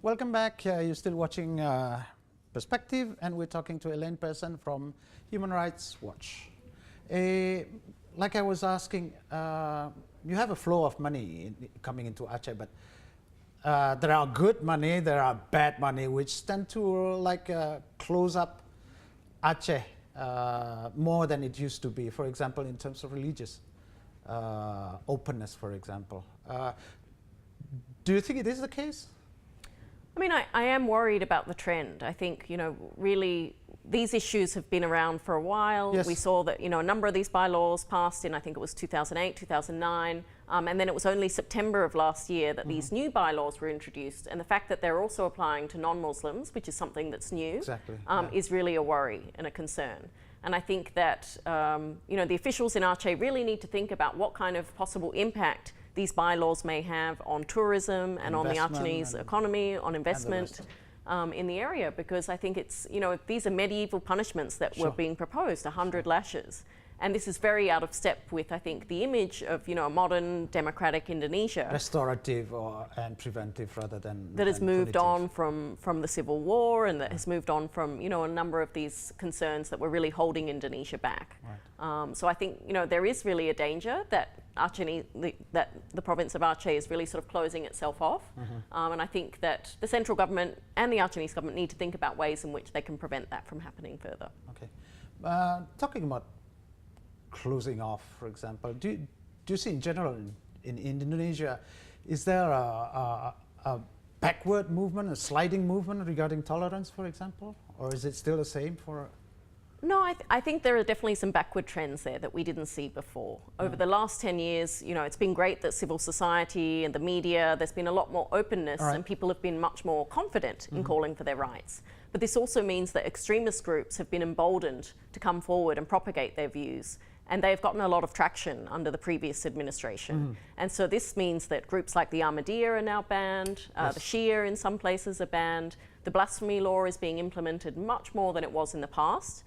Welcome back. You're still watching Perspective, and we're talking to Elaine Pearson from Human Rights Watch. Like I was asking, you have a flow of money coming into Aceh, but there are good money, there are bad money, which tend to close up Aceh more than it used to be. For example, in terms of religious openness, for example. Do you think it is the case? I mean, I am worried about the trend. I think, really these issues have been around for a while. Yes. We saw that, a number of these bylaws passed in, I think it was 2008, 2009, and then it was only September of last year that these new bylaws were introduced. And the fact that they're also applying to non-Muslims, which is something that's new, Exactly. is really a worry and a concern. And I think that, the officials in Aceh really need to think about what kind of possible impact these bylaws may have on tourism and on the Acehese economy, on investment in the area, because I think it's, these are medieval punishments that were being proposed, 100 lashes. And this is very out of step with, I think, the image of, a modern democratic Indonesia. Restorative and preventive rather than that has moved punitive. on from the civil war, and that has moved on from, a number of these concerns that were really holding Indonesia back. Right. So I think, there is really a danger that that the province of Aceh is really sort of closing itself off. And I think that the central government and the Acehese government need to think about ways in which they can prevent that from happening further. Okay. Talking about closing off, for example, do you see in general in Indonesia, is there a backward movement, a sliding movement regarding tolerance, for example? Or is it still the same for... No, I think there are definitely some backward trends there that we didn't see before. Over the last 10 years, it's been great that civil society and the media, there's been a lot more openness, and people have been much more confident in calling for their rights. But this also means that extremist groups have been emboldened to come forward and propagate their views. And they've gotten a lot of traction under the previous administration. And so this means that groups like the Ahmadiyya are now banned, the Shia in some places are banned, the blasphemy law is being implemented much more than it was in the past.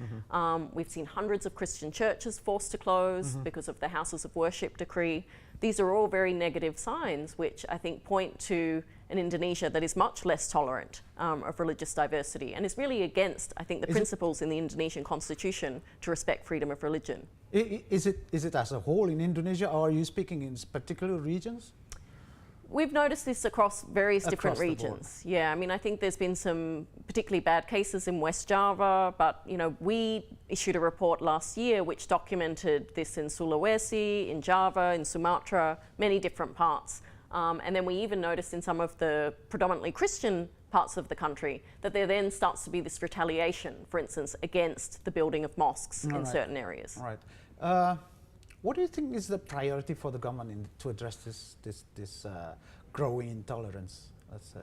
We've seen hundreds of Christian churches forced to close because of the houses of worship decree. These are all very negative signs, which I think point to an Indonesia that is much less tolerant of religious diversity and is really against, I think, the principles in the Indonesian constitution to respect freedom of religion. Is it as a whole in Indonesia, or are you speaking in particular regions? We've noticed this across various different regions. Yeah, I mean, I think there's been some particularly bad cases in West Java, but, we issued a report last year which documented this in Sulawesi, in Java, in Sumatra, many different parts. And then we even noticed in some of the predominantly Christian parts of the country that there then starts to be this retaliation, for instance, against the building of mosques in certain areas. All right. What do you think is the priority for the government to address this growing intolerance, let's say?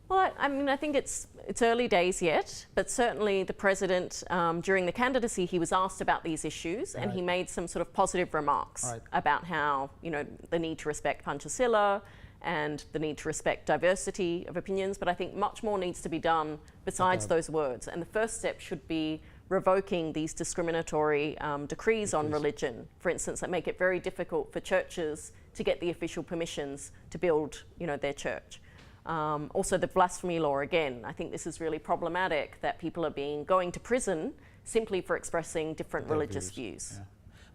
Well, I mean, I think it's early days yet, but certainly the president, during the candidacy, he was asked about these issues, and he made some sort of positive remarks about how, the need to respect Pancasila and the need to respect diversity of opinions. But I think much more needs to be done besides those words. And the first step should be revoking these discriminatory decrees on religion, for instance, that make it very difficult for churches to get the official permissions to build, their church. Also the blasphemy law, again, I think this is really problematic that people are going to prison simply for expressing different religious views. Yeah.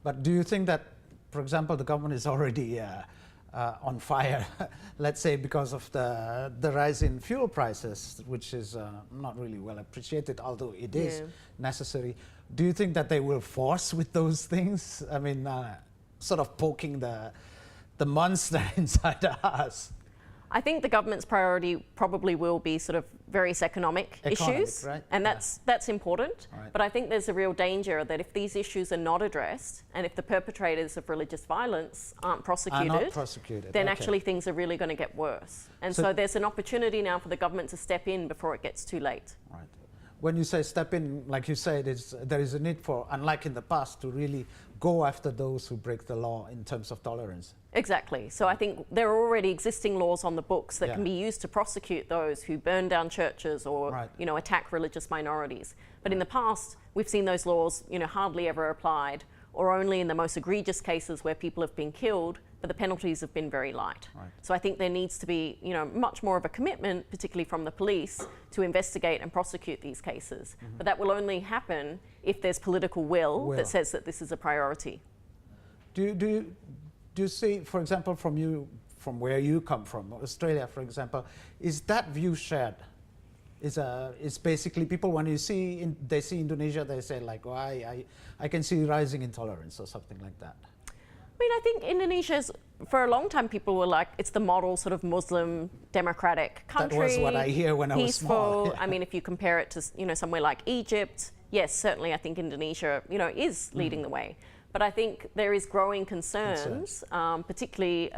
But do you think that, for example, the government is already on fire, let's say, because of the rise in fuel prices, which is not really well appreciated, although it is necessary. Do you think that they will force with those things? I mean, sort of poking the monster inside us. I think the government's priority probably will be sort of various economic issues, right? And that's important. But I think there's a real danger that if these issues are not addressed, and if the perpetrators of religious violence aren't prosecuted, then actually things are really going to get worse. And so there's an opportunity now for the government to step in before it gets too late. Right. When you say step in, like you said, there is a need for, unlike in the past, to really go after those who break the law in terms of tolerance. Exactly. So I think there are already existing laws on the books that can be used to prosecute those who burn down churches or attack religious minorities. But in the past, we've seen those laws hardly ever applied, or only in the most egregious cases where people have been killed, but the penalties have been very light. Right. So I think there needs to be, much more of a commitment, particularly from the police, to investigate and prosecute these cases. But that will only happen if there's political will that says that this is a priority. Do you see, for example, from where you come from, Australia, for example, is that view shared? It's basically people, when they see Indonesia, they say like, oh, I can see rising intolerance or something like that. I mean, I think Indonesia's, for a long time, people were like, it's the model sort of Muslim democratic country. That was what I hear when I was small. Peaceful. I mean, if you compare it to, somewhere like Egypt, yes, certainly I think Indonesia, is leading the way. But I think there is growing concerns, particularly,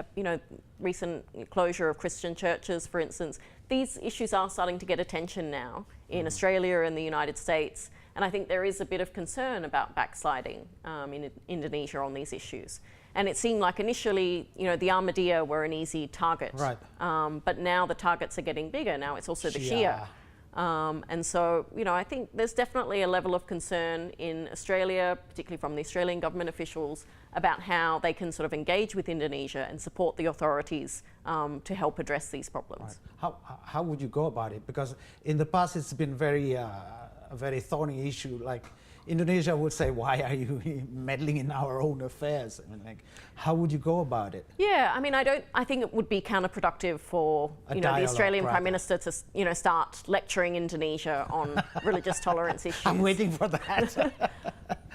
recent closure of Christian churches, for instance. These issues are starting to get attention now in Australia and the United States. And I think there is a bit of concern about backsliding in Indonesia on these issues. And it seemed like initially, the Ahmadiyya were an easy target. Right. But now the targets are getting bigger. Now it's also the Shia. And so, I think there's definitely a level of concern in Australia, particularly from the Australian government officials, about how they can sort of engage with Indonesia and support the authorities to help address these problems. Right. How would you go about it? Because in the past it's been a very thorny issue. Like Indonesia would say, why are you meddling in our own affairs? I mean, like, how would you go about it? Yeah, I mean, I think it would be counterproductive for, the Australian Prime Minister to, start lecturing Indonesia on religious tolerance issues. I'm waiting for that.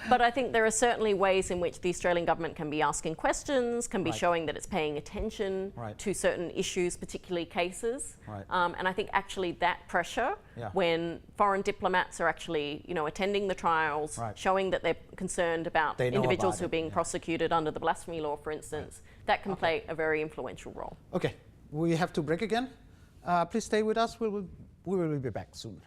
But I think there are certainly ways in which the Australian government can be asking questions, can be showing that it's paying attention to certain issues, particularly cases. And I think actually that pressure, when foreign diplomats are actually, attending the trials, showing that they're concerned about individuals who are being prosecuted under the blasphemy law, for instance, that can play a very influential role. Okay, we have to break again. Please stay with us. We will be back soon.